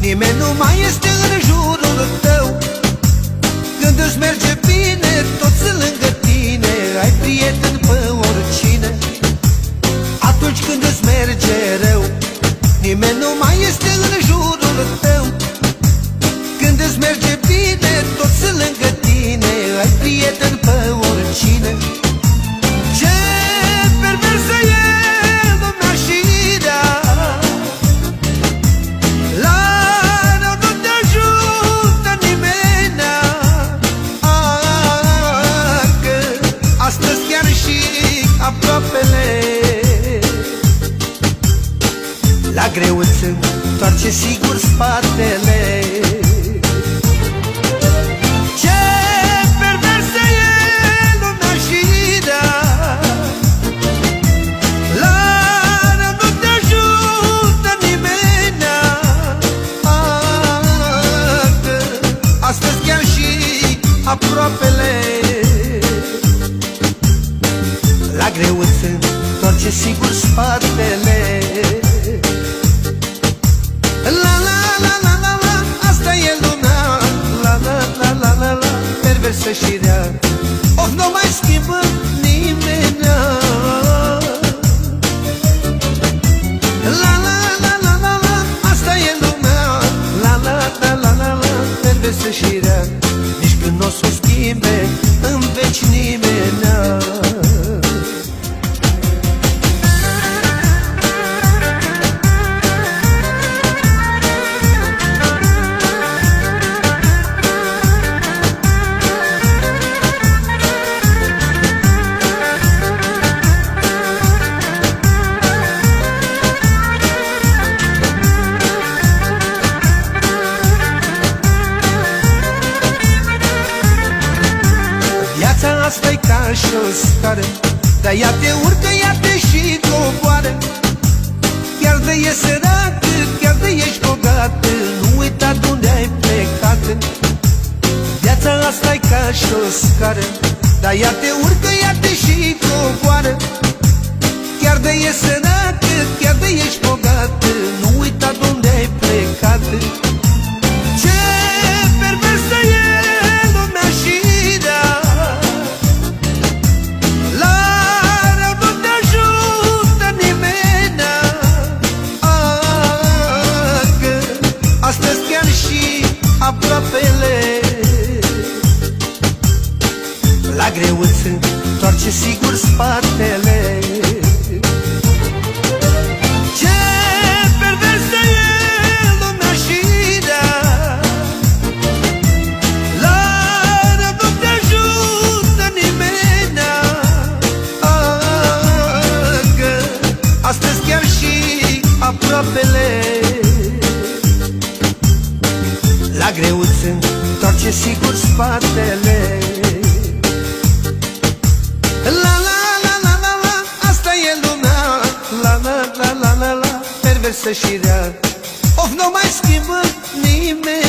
Nimeni nu mai este în jurul tău. Când îți merge bine, toți sunt lângă tine. Ai prieten pe oricine. Atunci când îți merge rău, nimeni nu mai este în jurul tău. Când îți merge bine, toți sunt lângă tine. Ai prieten pe oricine. Ce perversă e lumea și rea, la rău nu te ajută nimenea. Că astăzi chiar și aproapele la greu îți întoarce sigur spatele. Ce perversă e lumea și rea, la rău nu te ajută nimenea. Că astăzi chiar și aproapele la greu îți întoarce sigur spatele. La la la la la la, asta e lumea. La la la la la la, perversă și rea. Of, nu mai schimbă nimenea. La la la la la la, asta e lumea. La la la la la la, perversă și rea. Nici când n-o s-o schimbe în veci nimenea. Asta-i ca și o scară, dar ea te urcă, ea te și coboară. Chiar de e săracă, chiar de ești bogată, nu uita de-unde ai plecat. Viața asta-i ca și o scară, dar ea te urcă, ea te și coboară. Chiar de e săracă, chiar de ești bogată, nu uita de-unde ai plecat. Ce perversă e lumea și rea, astăzi chiar și aproapele la greu îți întoarce sigur spatele. Ce perversă e lumea și rea, la rău nu te ajută nimenea. Că astăzi chiar și aproapele la greu îți întoarce sigur spatele. La la la la la la, asta e lumea. La la la la la la, perversă și rea. Of, nu mai schimbă nimeni.